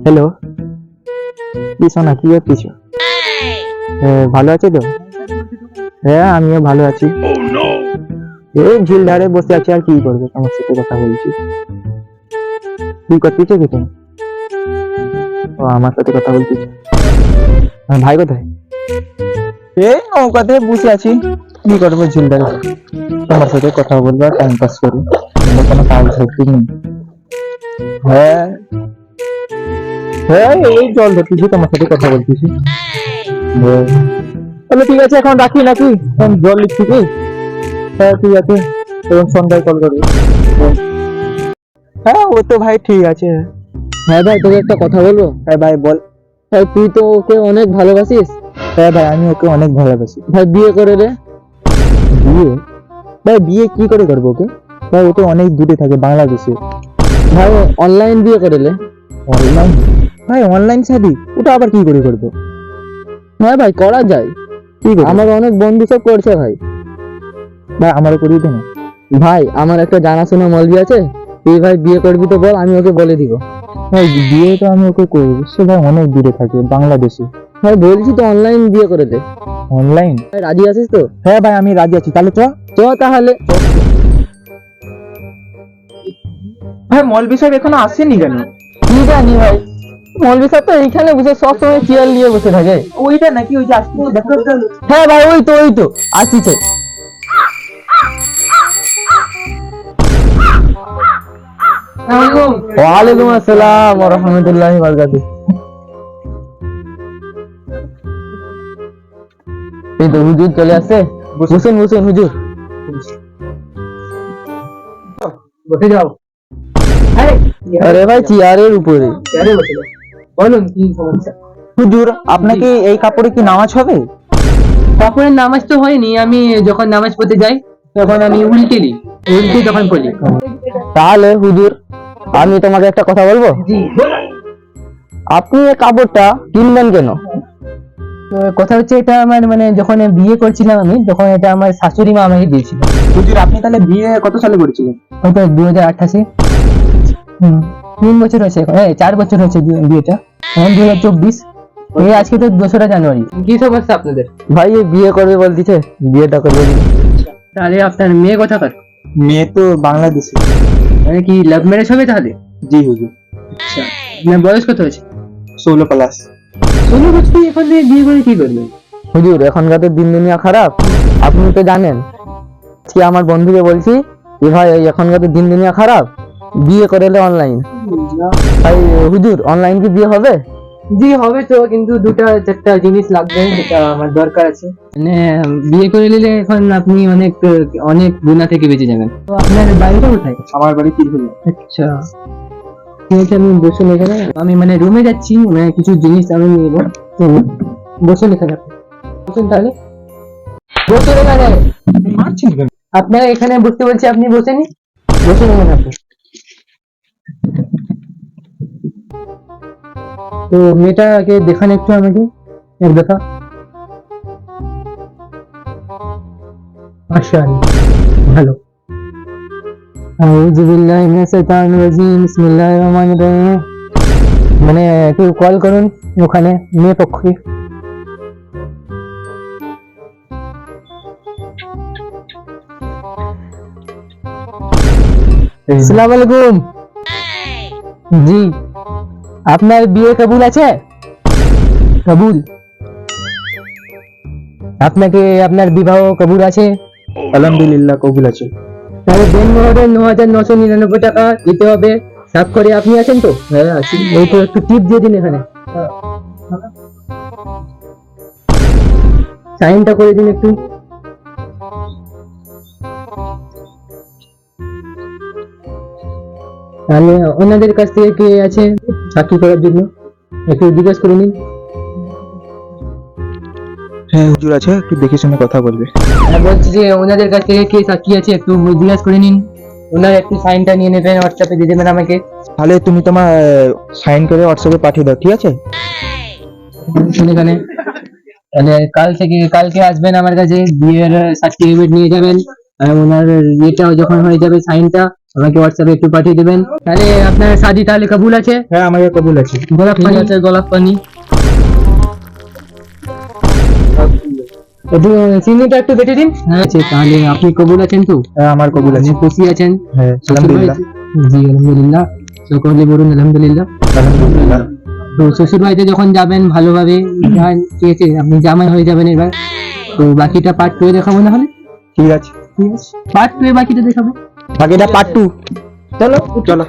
Hello, কি শোনা, কি করছিস? ভালো আছে তো? হ্যাঁ, আমিও ভালো আছি। এই ঝিল ধারে বসে আছি, আর কি করবো, তোমার সাথে কথা বলছি। কি করছিস কি তুমি? ও, আমার সাথে কথা বলছিস? ভাই কোথায়? এই নৌকাতে বসে আছি, কি করবো ঝিল ধারে, তোমার সাথে কথা বলবো আর টাইম পাস করি, কোনো কাজ হচ্ছে নেই। হ্যাঁ হ্যাঁ, এই জল ধরতেছি, তোমার সাথে কথা বলতেছি। হ্যাঁ। তাহলে ঠিক আছে, এখন রাখি নাকি? এখন জল লিখছি কি? হ্যাঁ ঠিক আছে, তখন সন্ধ্যায় কল করবি। হ্যাঁ, ও তো ভাই ঠিক আছে। হ্যাঁ ভাই, তোকে একটা কথা বলবো। হ্যাঁ ভাই বল। ভাই, তুই তো ওকে অনেক ভালোবাসিস। হ্যাঁ ভাই, আমি ওকে অনেক ভালোবাসি। ভাই, বিয়ে করে রে। বিয়ে? ভাই বিয়ে কি করে করবো ওকে? ভাই ও তো অনেক দূরে থাকে, বাংলাদেশে। ভাই, অনলাইন বিয়ে করে রে। অনলাইন? ভাই অনলাইন শাদি, ওটা আবার কি করে করবো? হ্যাঁ ভাই, করা যায়। কি করে? আমার অনেক বন্ধু সব করছে ভাই। ভাই আমারও করিয়ে দে না। ভাই, আমার একটা জানাশোনা মলবি আছে, তুই ভাই বিয়ে করবি তো বল, আমি ওকে বলে দিব। ভাই বিয়ে তো আমি ওকে করবো, সে ভাই অনেক দূরে থাকে, বাংলাদেশে। ভাই বলছি তো, অনলাইন বিয়ে করে দে। অনলাইন? ভাই, রাজি আছিস তো? হ্যাঁ ভাই, আমি রাজি আছি, তাহলে চ। চ তাহলে। ভাই মলবি সাহেব এখনো আসেনি কেন? কি জানি ভাই, মলবি সাহেব তো এইখানে বসে সব সময় চেয়ার নিয়ে বসে থাকে। ওইটা নাকি, ওই যে আসছে, দেখো তো। হ্যাঁ ভাই, ওই তো আসছে। ওয়ালাইকুম আসসালাম ওয়া রাহমাতুল্লাহি ওয়া বারাকাতুহু। এই তো হুজুর চলে আসছে। বসুন বসুন হুজুর। বসে যাও। আরে ভাই, চেয়ারের উপরে। বলুন কি সমস্যা? হুজুর, আপনাকে এই কাপড়ে কি নামাজ হবে? কাপড়ের নামাজ তো হয়নি, আমি যখন নামাজ পড়তে যাই তখন আমি উল্টে নিই, উল্টে তখন পড়ি। তাহলে হুজুর, আমি তোমাকে একটা কথা বলবো। জি। আপনি এই কাপড়টা কিনবেন কেন? কথা হচ্ছে, এটা আমার মানে যখন বিয়ে করছিলাম আমি, তখন এটা আমার শাশুড়ি মা আমাকে দিয়েছিল। হুজুর, আপনি তাহলে বিয়ে কত সালে করেছিলেন? হয়তো 2028। 3 বছর হয়েছে এখন, 4 বছর হয়েছে বিয়েটা। এখন 2024, এই আজকে তো 2রা জানুয়ারি। কি সমস্যা আপনাদের? ভাই, এই বিয়ে করবে বলতেছে, বিয়েটা করবে না। তাহলে আপনার মেয়ে কোথাকার? মেয়ে তো বাংলাদেশে। মানে কি লাভ ম্যারেজ হবে তাহলে? জি হুজুর। আচ্ছা, আপনার বয়স কত হয়েছে? 16+। 16 বছর এখন বিয়ে করে কি করবেন? হুজুর, এখনকার তো দিন দুনিয়া খারাপ, আপনি তো জানেন। কি আমার বন্ধুকে বলছি যে ভাই, এখনকার তো দিন দুনিয়া খারাপ, বিয়ে করলে অনলাইন। ভাই হুজুর, অনলাইন কি বিয়ে হবে? জি হবে তো, কিন্তু 2-4টা জিনিস লাগবে, যেটা আমার দরকার আছে। মানে বিয়ে করে নিলে এখন আপনি অনেক অনেক গুনাহ থেকে বেঁচে যাবেন। তো আপনার বাড়িটা কোথায়? আমার বাড়ি তিরহুল। আচ্ছা, ঠিক আছে, আমি বসুন এখানে। আমি মানে রুমে যাচ্ছি, মানে কিছু জিনিস আমি নিয়ে নেবো। বসুন এখানে, বসুন তাহলে। বসুন এখানে। মারছেন কেন? আপনারা এখানে বসতে বলছি, আপনি বসেনি, বসুন এখানে আপনি। তো মেয়েটাকে দেখান একটু আমাকে, এক দেখা। মাশাআল্লাহ, ভালো। আউযু বিল্লাহি মিনাশ শাইতানির রাজিম, বিসমিল্লাহির রহমানির রহিম। মানে একটু কল করুন ওখানে মেয়ে পক্ষে। আসসালামু আলাইকুম। জি, আপনার বিয়ে কবুল আছে? কবুল? আপনাকে আপনার বিবাহ কবুল আছে? আলহামদুলিল্লাহ, কবুল আছে। তাহলে দেন মোহরে 9,999 টাকা দিতে হবে। স্বাক্ষরে আপনি আছেন তো? হ্যাঁ আছি। এই তো, একটু টিপ দিয়ে দিন এখানে, সাইনটা করে দিন একটু। তাহলে ওনাদের কাছ থেকে কে আছে সাক্ষী করার জন্য, একটু জিজ্ঞেস করে নিন। হ্যাঁ হুজুর আছে, একটু দেখে শুনে কথা বলবে। বলছি যে ওনাদের কাছ থেকে কে সাক্ষী আছে একটু জিজ্ঞেস করে নিন। ওনার একটু সাইনটা নিয়ে নেবেন, হোয়াটসঅ্যাপে দিয়ে দেবেন আমাকে। তাহলে তুমি তোমার সাইন করে হোয়াটসঅ্যাপে পাঠিয়ে দাও, ঠিক আছে? এখানে তাহলে কালকে আসবেন আমার কাছে, বিয়ের সার্টিফিকেট নিয়ে যাবেন, আর ওনার ইয়েটাও যখন হয়ে যাবে সাইনটা আমাকে হোয়াটসঅ্যাপে একটু পাঠিয়ে দেবেন। তাহলে আপনার শাদি তাহলে কবুল আছে? হ্যাঁ আমার কবুল আছে। গোলাপ পানি আছে, গোলাপ পানি একটু চিনিটা একটু বেটে দিন। হ্যাঁ আছে, তাহলে আপনি কবুল আছেন তো? হ্যাঁ আমার কবুল আছে। খুশি আছেন? হ্যাঁ আলহামদুলিল্লাহ। জি আলহামদুলিল্লাহ, সকলে বলুন আলহামদুলিল্লাহ। আলহামদুলিল্লাহ। তো শ্বশুর বাড়িতে যখন যাবেন ভালোভাবে যান, ঠিক আছে? আপনি জামাই হয়ে যাবেন এবার। তো বাকিটা পার্ট 2 দেখাবো না হলে? ঠিক আছে, ঠিক আছে, পার্ট 2 বাকিটা দেখাবো, বাকিটা পার্ট 2। চলো চলো।